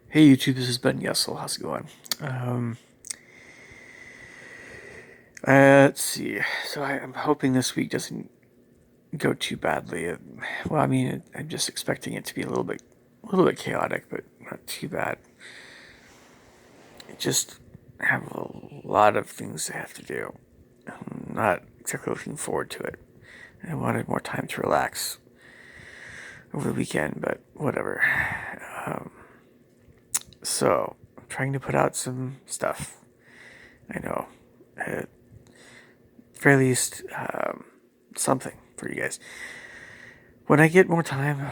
Hey YouTube, this is Ben Yessel. How's it going? Um, let's see. I'm hoping this week doesn't go too badly. Well, I mean, I'm just expecting it to be a little bit chaotic, but not too bad. I just have a lot of things I have to do. I'm not exactly looking forward to it. I wanted more time to relax over the weekend, but whatever. Um, I'm trying to put out some stuff. I know. At very least, something for you guys. When I get more time,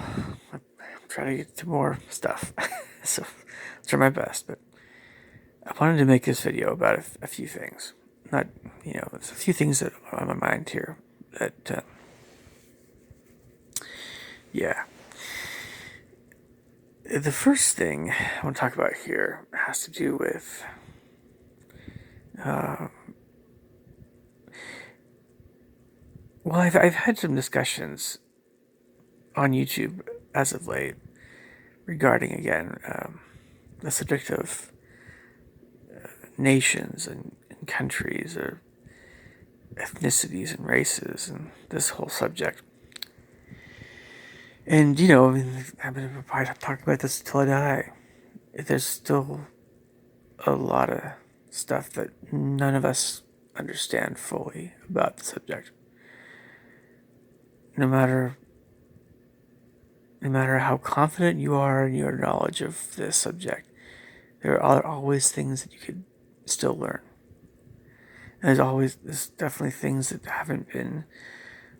I'm trying to get to more stuff. So I'll try my best. But I wanted to make this video about a few things. Not, there's a few things that are on my mind here. Yeah. The first thing I want to talk about here has to do with uh, well, I've had some discussions on YouTube as of late regarding, again, the subject of nations and countries or ethnicities and races and this whole subject. And, I mean, I've been talking about this until I die. There's still a lot of stuff that none of us understand fully about the subject. No matter no matter how confident you are in your knowledge of this subject, there are always things that you could still learn. And there's definitely things that haven't been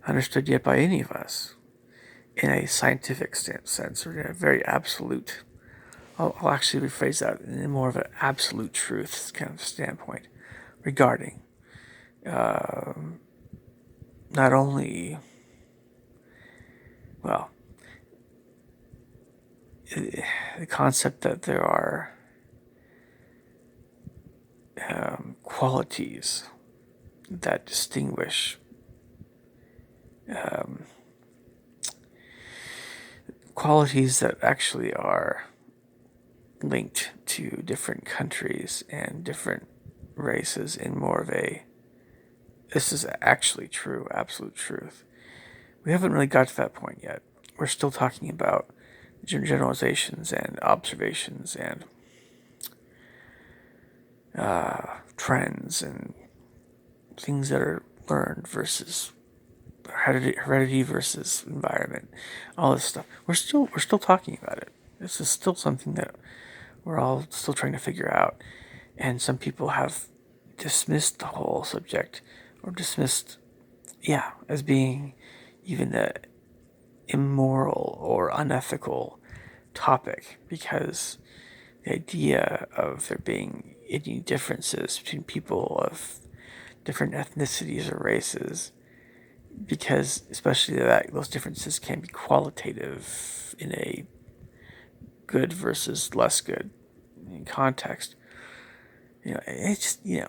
understood yet by any of us in a scientific sense or in a very absolute. I'll actually rephrase that in more of an absolute truth kind of standpoint regarding not only, well, the concept that there are qualities that distinguish qualities that actually are linked to different countries and different races in more of a this is actually true, absolute truth. We haven't really got to that point yet. We're still talking about generalizations and observations and trends and things that are learned versus heredity versus environment, all this stuff. We're still talking about it. This is still something that we're all still trying to figure out. And some people have dismissed the whole subject or dismissed, yeah, as being even a immoral or unethical topic because the idea of there being any differences between people of different ethnicities or races, because especially that those differences can be qualitative in a good versus less good context. It's just, a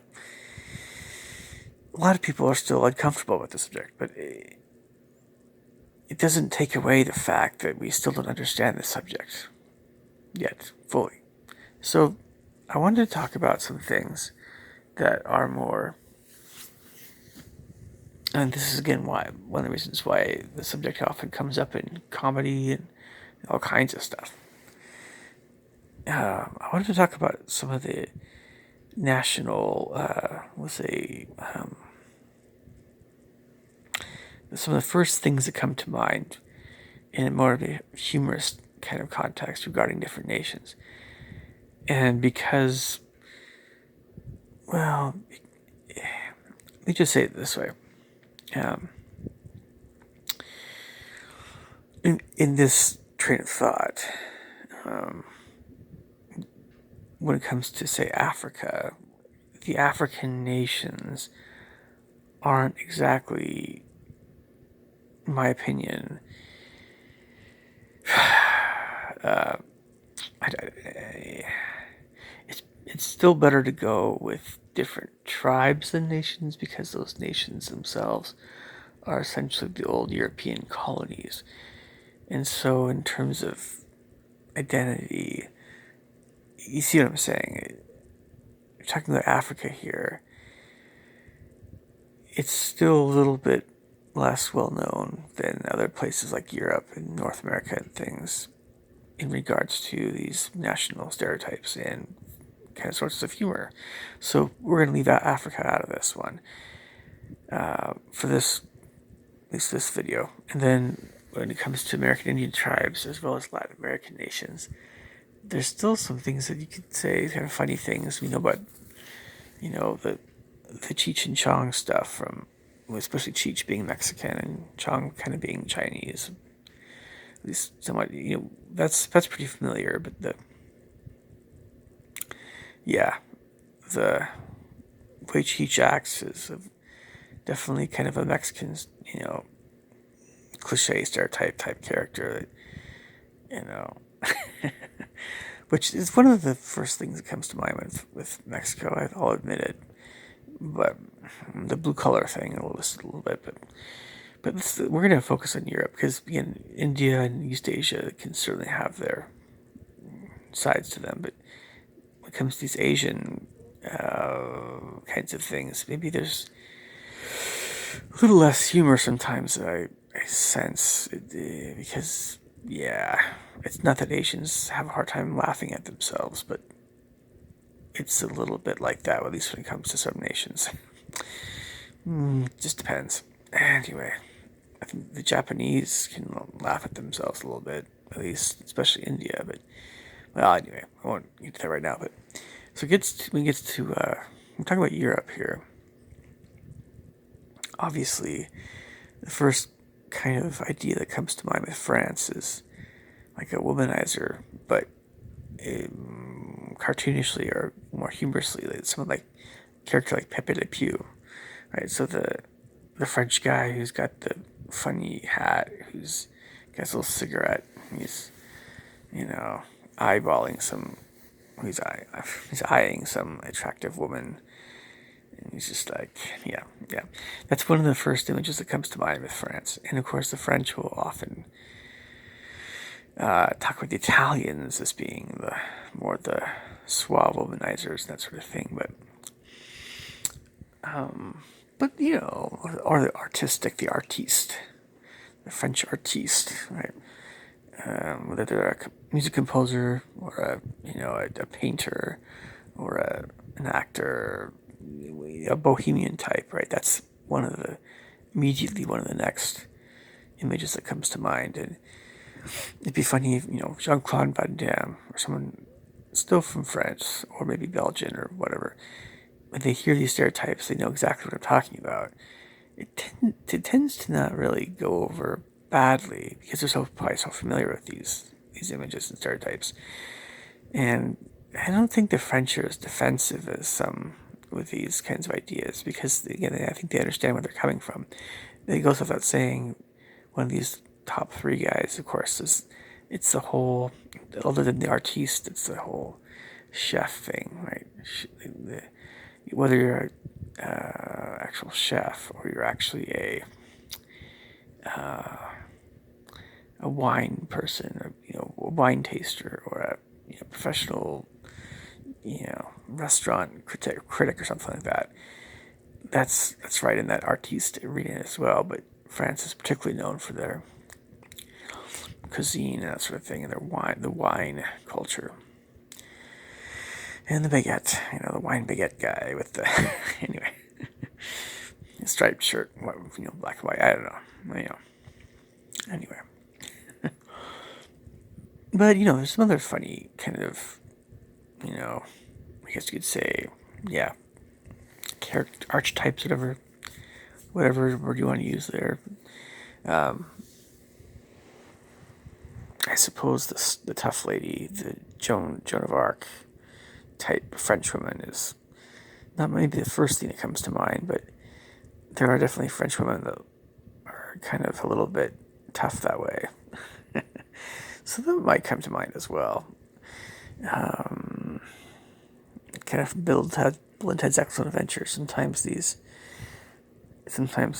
lot of people are still uncomfortable with the subject, but it doesn't take away the fact that we still don't understand the subject yet fully. So I wanted to talk about some things that are more, and this is again why one of the reasons why the subject often comes up in comedy and all kinds of stuff. I wanted to talk about some of the national, let's say, some of the first things that come to mind in more of a humorous kind of context regarding different nations. And because, well, let me just say it this way. Um, in this train of thought, when it comes to, say, Africa, the African nations aren't exactly, in my opinion, it's still better to go with different tribes than nations because those nations themselves are essentially the old European colonies. And so, in terms of identity, you see what I'm saying? You're talking about Africa here. It's still a little bit less well known than other places like Europe and North America and things in regards to these national stereotypes and kind of sources of humor. So we're going to leave Africa out of this one for this, at least this video. And then when it comes to American Indian tribes as well as Latin American nations, there's still some things that you could say, kind of funny things. We know about, the Cheech and Chong stuff from, especially Cheech being Mexican and Chong kind of being Chinese. At least somewhat, that's pretty familiar. But the way Cheech acts is definitely kind of a Mexican, cliche stereotype type character that, which is one of the first things that comes to mind with Mexico. I'll admit it, but the blue collar thing I'll list a little bit, but we're going to focus on Europe because again, India and East Asia can certainly have their sides to them, but when it comes to these Asian kinds of things, maybe there's a little less humor sometimes that I sense because it's not that Asians have a hard time laughing at themselves, but it's a little bit like that, at least when it comes to some nations. Just depends. Anyway, I think the Japanese can laugh at themselves a little bit, at least, especially India. But anyway, I won't get to that right now. But so when it gets to we're talking about Europe here. Obviously, the first kind of idea that comes to mind with France is like a womanizer, but cartoonishly or more humorously, like someone like a character like Pepe Le Pew, right? So the French guy who's got the funny hat, who's got his little cigarette, he's eyeballing some, he's eyeing some attractive woman. And he's just like, yeah. That's one of the first images that comes to mind with France. And of course, the French will often talk about the Italians as being the suave womanizers and that sort of thing. But or the artistic, the artiste, the French artiste, right? Whether they're a music composer or a painter or an actor, a bohemian type, right? That's immediately one of the next images that comes to mind. And it'd be funny if, Jean-Claude Van Damme or someone still from France or maybe Belgian or whatever, when they hear these stereotypes, they know exactly what I'm talking about. It tends to not really go over badly because they're probably so familiar with these images and stereotypes. And I don't think the French are as defensive as some with these kinds of ideas because, again, I think they understand where they're coming from. It goes without saying, one of these top three guys, of course, it's the whole, other than the artiste, it's the whole chef thing, right? Whether you're an actual chef or you're actually a wine person, or a wine taster, or a professional, restaurant critic or something like that. That's right in that artiste arena as well. But France is particularly known for their cuisine and that sort of thing, and the wine culture. And the baguette, the wine baguette guy with the anyway, striped shirt, black and white. I don't know, Anyway, but there's some other funny kind of, I guess you could say, character archetypes, whatever word you want to use there. I suppose the tough lady, the Joan of Arc type French woman is not maybe the first thing that comes to mind, but there are definitely French women that are kind of a little bit tough that way. So that might come to mind as well. Kind of Bill and Ted's Excellent Adventure. Sometimes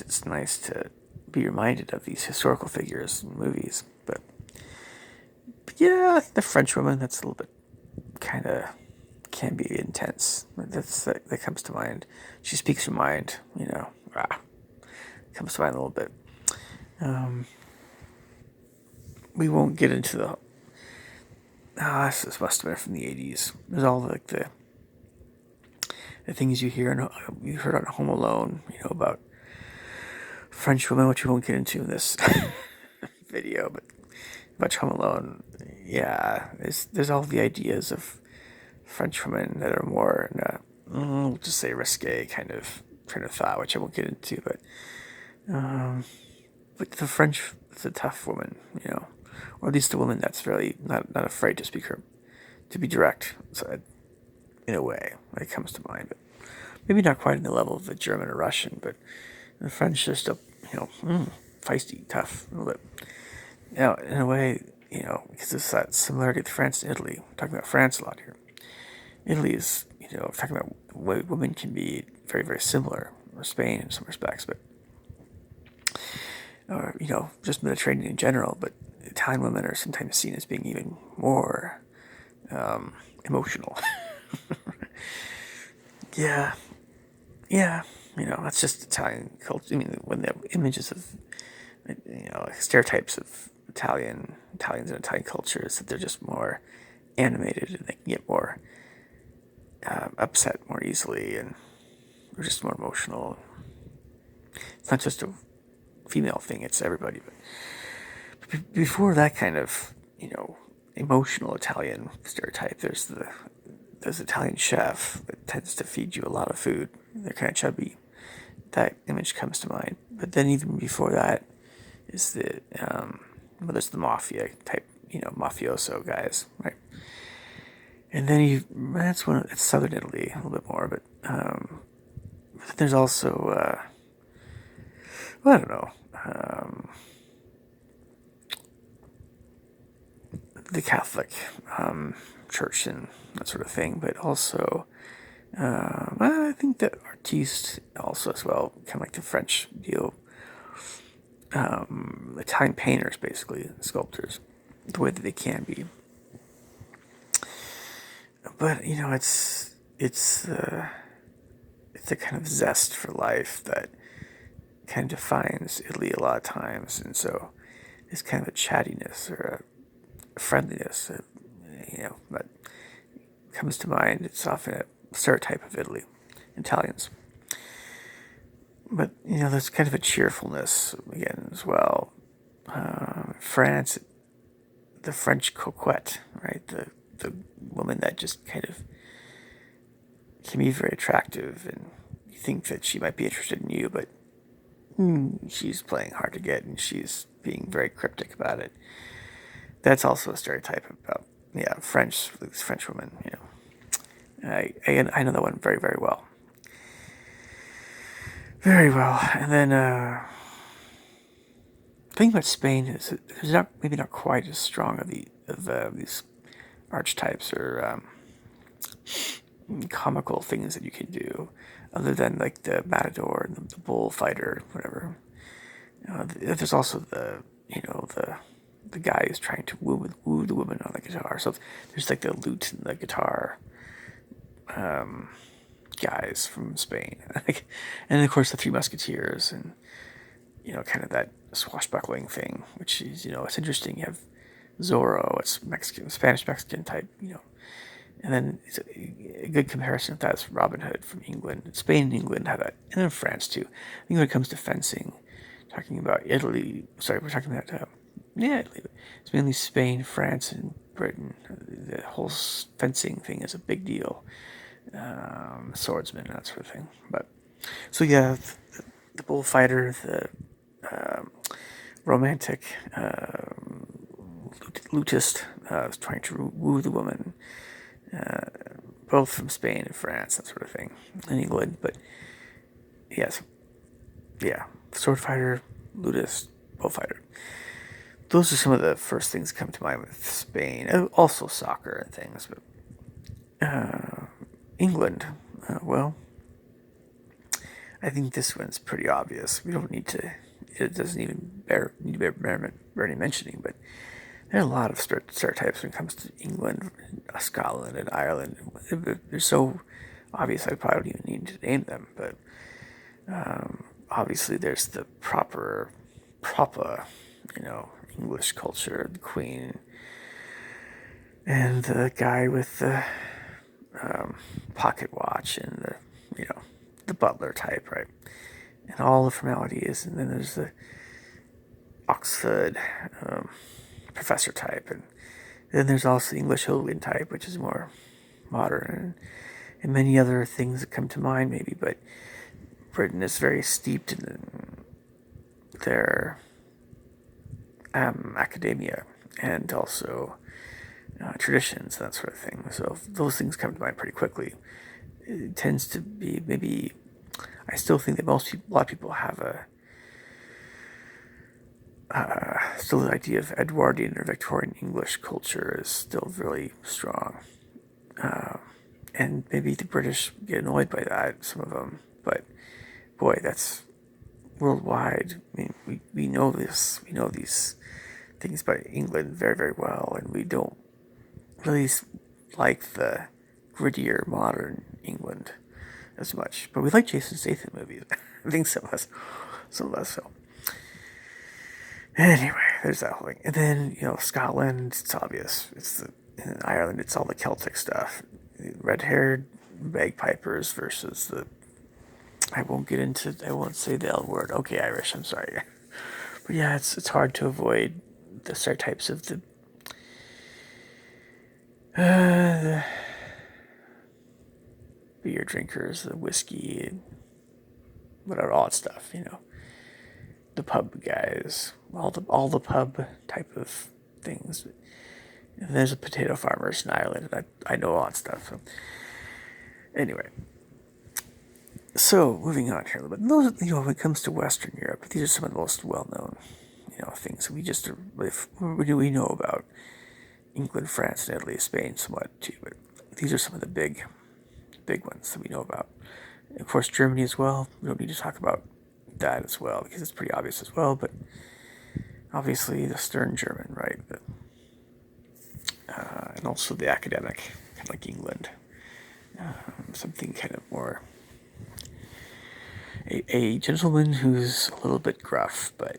it's nice to be reminded of these historical figures in movies, but yeah, the French woman, that's a little bit kind of can be intense. That comes to mind. She speaks her mind, comes to mind a little bit. We won't get into the. This must have been from the 80s. There's all like the things you heard on Home Alone, about French women, which we won't get into in this video, but much Home Alone. Yeah, there's all the ideas of French women that are more, we'll just say risque kind of train of thought, which I won't get into, but the French is a tough woman, or at least a woman that's really not afraid to be direct. So in a way, when it comes to mind, but maybe not quite in the level of the German or Russian, but the French are still, feisty, tough, a little bit. In a way, because it's that similarity with France and Italy. We're talking about France a lot here. Italy is, talking about the way women can be very, very similar, or Spain in some respects, but, or, just Mediterranean in general, but Italian women are sometimes seen as being even more emotional. Yeah, that's just Italian culture. I mean, when the images of, like stereotypes of Italians and Italian culture is that they're just more animated and they can get more upset more easily and they're just more emotional. It's not just a female thing; it's everybody. But before that kind of, emotional Italian stereotype, there's the Italian chef that tends to feed you a lot of food. They're kind of chubby. That image comes to mind. But then even before that is there's the mafia type, mafioso guys, right? And then it's southern Italy a little bit more, but there's also, I don't know, the Catholic church and that sort of thing, but also I think that artistes also as well, kind of like the French deal. Italian painters, basically sculptors, the way that they can be. But it's a kind of zest for life that kind of defines Italy a lot of times, and so it's kind of a chattiness or a friendliness, that comes to mind. It's often a stereotype of Italians. But there's kind of a cheerfulness again as well. France, the French coquette, right? The woman that just kind of can be very attractive, and you think that she might be interested in you, but she's playing hard to get, and she's being very cryptic about it. That's also a stereotype about French women. I know that one very, very well. Very well. And then the thing about Spain is there's maybe not quite as strong of these archetypes or comical things that you can do, other than like the matador and the bullfighter, whatever. There's also the guy who's trying to woo the woman on the guitar. So there's like the lute and the guitar guys from Spain, and of course the Three Musketeers, and kind of that swashbuckling thing, which is it's interesting. You have Zorro, it's Mexican, Spanish Mexican type, and then it's a good comparison of that's Robin Hood from England. Spain and England have that, and then France too. I think when it comes to fencing, talking about Italy, sorry, we're talking about Italy. It's mainly Spain, France, and Britain. The whole fencing thing is a big deal. Swordsman, that sort of thing. But so yeah, the bullfighter, the romantic lutist trying to woo the woman, both from Spain and France, that sort of thing, in England. But yes, sword fighter, lutist, bullfighter. Those are some of the first things that come to mind with Spain. Also soccer and things, but England, well, I think this one's pretty obvious. We don't need to. It doesn't even bear any mentioning. But There are a lot of stereotypes when it comes to England, Scotland, and Ireland. They're so obvious I probably don't even need to name them, but obviously there's the proper, English culture, the Queen, and the guy with the pocket watch, and the butler type, right? And all the formalities, and then there's the Oxford professor type, and then there's also the English Hooligan type, which is more modern, and many other things that come to mind, maybe. But Britain is very steeped in their academia and also traditions, that sort of thing. So those things come to mind pretty quickly. It tends to be maybe. I still think that a lot of people have still the idea of Edwardian or Victorian English culture is still really strong. And maybe the British get annoyed by that, some of them. But boy, that's worldwide. I mean, we know this. We know these things about England very, very well. And we don't really like the grittier modern England as much. But we like Jason Statham movies. I think some of us so. Anyway, there's that whole thing. And then, Scotland, it's obvious. In Ireland, it's all the Celtic stuff. Red-haired bagpipers versus I won't say the L word. Okay, Irish, I'm sorry. But yeah, it's hard to avoid the stereotypes of the beer drinkers, the whiskey, whatever, all that stuff, the pub guys, all the pub type of things. And there's a potato farmers in Ireland, and I know all that stuff. So anyway, so moving on here a little bit. Those, when it comes to Western Europe, these are some of the most well-known, things we know about England, France, and Italy, Spain, somewhat too. But these are some of the big ones that we know about. And of course, Germany as well. We don't need to talk about that as well because it's pretty obvious as well. But obviously, the Stern German, right? And also the academic, kind of like England. Something kind of more a gentleman who's a little bit gruff, but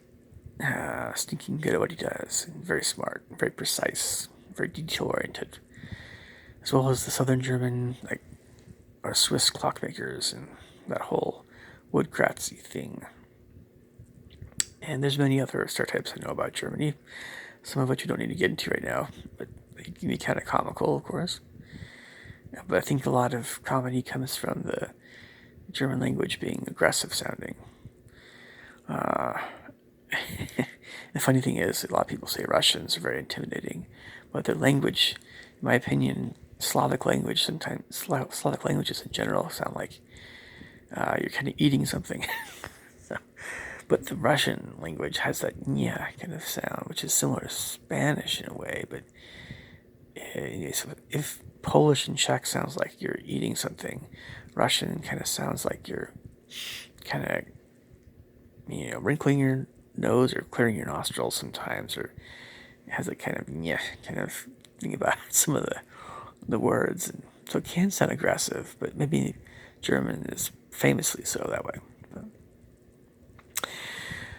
stinking good at what he does, and very smart, very precise, very detail oriented, as well as the Southern German, like our Swiss clockmakers and that whole woodcraftsy thing. And there's many other stereotypes I know about Germany, some of which you don't need to get into right now, but they can be kind of comical, of course. But I think a lot of comedy comes from the German language being aggressive sounding. The funny thing is, a lot of people say Russians are very intimidating, but their language, in my opinion, Slavic languages in general sound like you're kind of eating something. So, but the Russian language has that nya kind of sound, which is similar to Spanish in a way. But so if Polish and Czech sounds like you're eating something, Russian kind of sounds like you're kind of wrinkling your nose or clearing your nostrils sometimes, or it has a kind of thing about some of the words, and so it can sound aggressive, but maybe German is famously so that way. But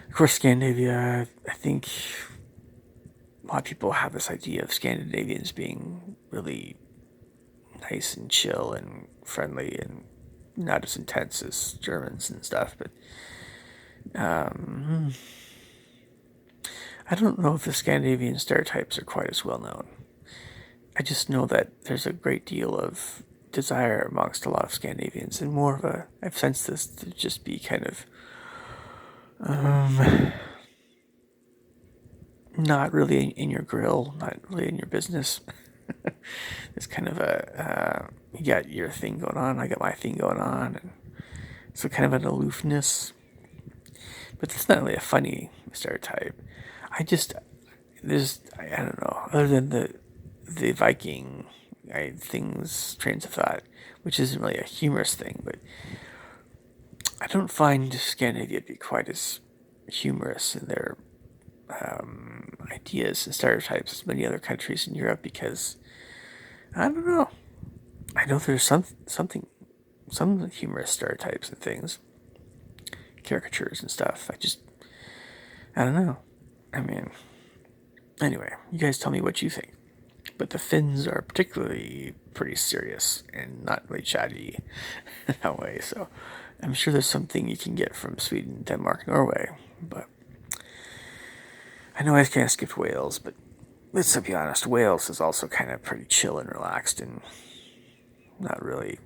of course, Scandinavia, I think a lot of people have this idea of Scandinavians being really nice and chill and friendly and not as intense as Germans and stuff, but I don't know if the Scandinavian stereotypes are quite as well known. I just know that there's a great deal of desire amongst a lot of Scandinavians, and more of I've sensed this to just be kind of not really in your grill, not really in your business. It's kind of you got your thing going on, I got my thing going on, and so kind of an aloofness. But that's not really a funny stereotype. I don't know, other than the Viking trains of thought, which isn't really a humorous thing, but I don't find Scandinavia to be quite as humorous in their ideas and stereotypes as many other countries in Europe because I don't know. I know there's some humorous stereotypes and things, caricatures and stuff. I don't know. I mean, anyway, you guys tell me what you think. But the Finns are particularly pretty serious and not really chatty in that way. So I'm sure there's something you can get from Sweden, Denmark, Norway. But I know I kind of skipped Wales, but let's be honest, Wales is also kind of pretty chill and relaxed and not really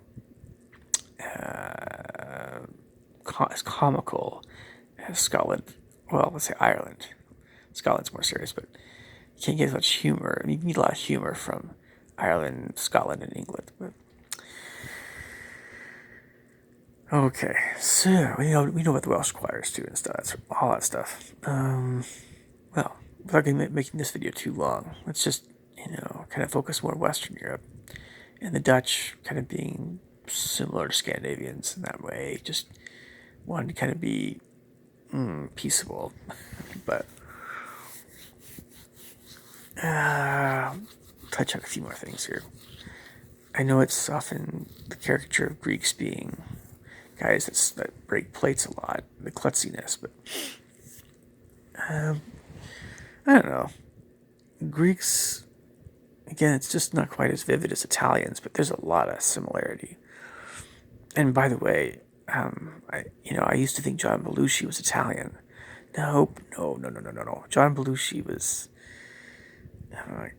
as comical as Scotland. Well, let's say Ireland. Scotland's more serious, but you can't get as much humor. I mean, you need a lot of humor from Ireland, Scotland, and England. But okay, so we know about the Welsh choirs too and stuff. That's all that stuff. Well, without making this video too long, let's just kind of focus more Western Europe and the Dutch kind of being similar to Scandinavians in that way. Just wanted to kind of be peaceable, but touch on a few more things here. I know it's often the caricature of Greeks being guys that break plates a lot, the klutziness, but I don't know. Greeks, again, it's just not quite as vivid as Italians, but there's a lot of similarity. And by the way, I used to think John Belushi was Italian. Nope, no. John Belushi was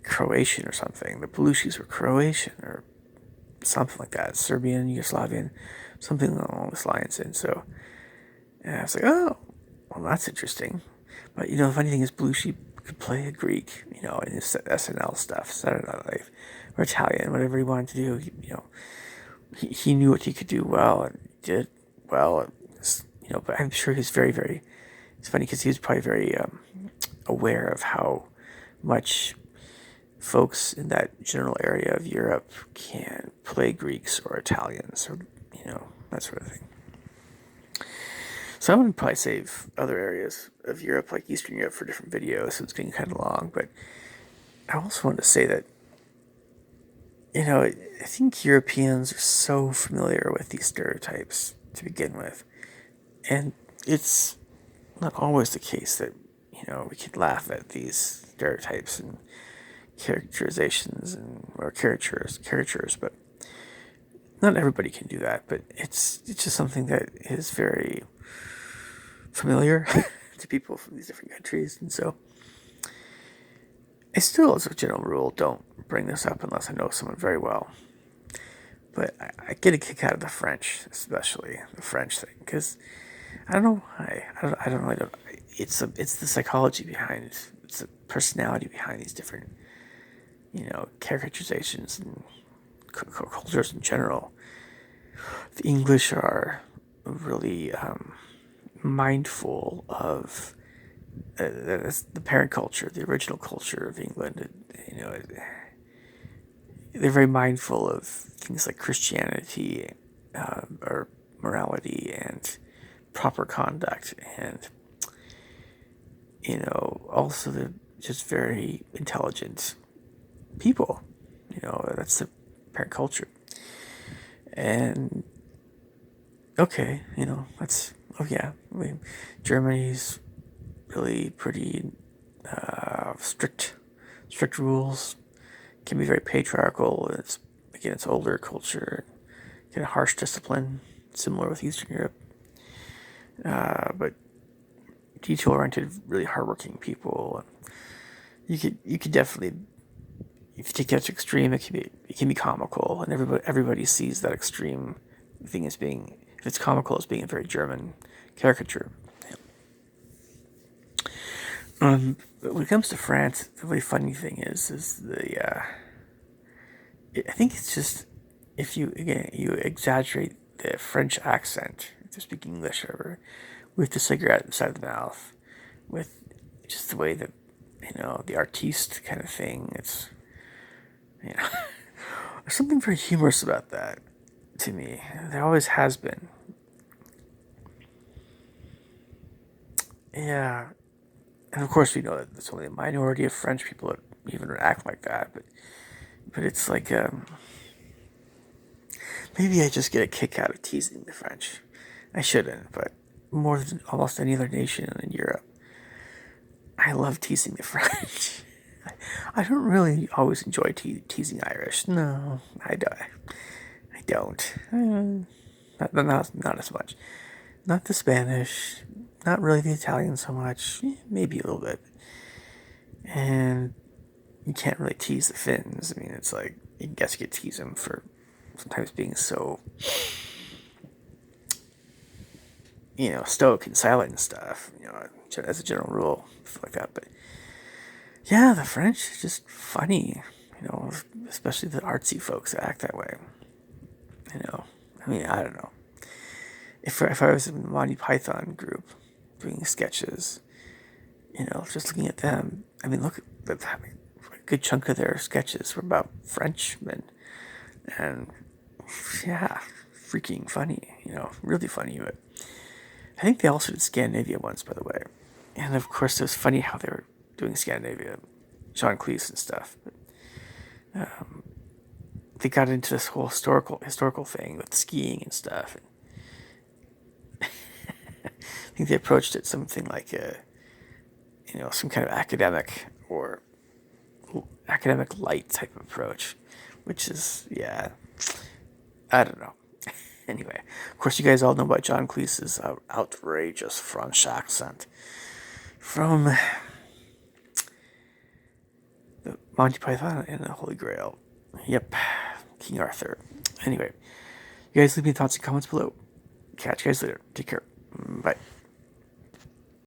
Croatian or something. The Belushis were Croatian or something like that, Serbian, Yugoslavian, something along those lines. And so I was like, oh, well, that's interesting. But the funny thing is, Belushi could play a Greek, in his SNL stuff, Saturday Night Live, or Italian, whatever he wanted to do. He knew what he could do well and did well. But I'm sure he's very, very. It's funny because he was probably very aware of how much folks in that general area of Europe can play Greeks or Italians or that sort of thing. So I'm going to probably save other areas of Europe, like Eastern Europe, for different videos, so it's getting kind of long. But I also wanted to say that, I think Europeans are so familiar with these stereotypes to begin with. And it's not always the case that, we could laugh at these stereotypes and characterizations or caricatures, but not everybody can do that. But it's just something that is very familiar to people from these different countries, and so I still, as a general rule, don't bring this up unless I know someone very well. But I get a kick out of the French, especially the French thing, because I don't know why. I don't really know. It's the psychology behind it. It's the personality behind these different, caricaturizations and cultures in general. The English are really mindful of the parent culture, the original culture of England. They're very mindful of things like Christianity or morality and proper conduct, and also they're just very intelligent people. That's the parent culture. And okay, that's Germany's really pretty strict rules. Can be very patriarchal. It's older culture, kind of harsh discipline, similar with Eastern Europe. But detail-oriented, really hardworking people. You could definitely, if you take that to extreme, it can be comical, and everybody sees that extreme thing as being, if it's comical, as being a very German caricature. But when it comes to France, the really funny thing is I think it's just, if you exaggerate the French accent to speak English, or with the cigarette inside of the mouth, with just the way that the artiste kind of thing. It's there's something very humorous about that to me. There always has been. Yeah. And of course, we know that there's only a minority of French people that even act like that. But it's like maybe I just get a kick out of teasing the French. I shouldn't, but more than almost any other nation in Europe, I love teasing the French. I don't really always enjoy teasing Irish. No, I don't. I don't. Not as much. Not the Spanish. Not really the Italian so much. Maybe a little bit. And you can't really tease the Finns. I mean, it's like, I guess you could tease them for sometimes being so, stoic and silent and stuff, as a general rule, stuff like that. But yeah, the French is just funny, especially the artsy folks that act that way. I mean, I don't know. If I was in the Monty Python group doing sketches, just looking at them, I mean, look at that. A good chunk of their sketches were about Frenchmen, and yeah, freaking funny, really funny. But I think they also did Scandinavia once, by the way, and of course it was funny how they were doing Scandinavia, John Cleese and stuff. But they got into this whole historical thing with skiing and stuff. And I think they approached it something like some kind of academic light type of approach, which is, yeah, I don't know. Anyway, of course, you guys all know about John Cleese's outrageous French accent from the Monty Python and the Holy Grail. Yep, King Arthur. Anyway, you guys leave me thoughts and comments below. Catch you guys later. Take care. Bye.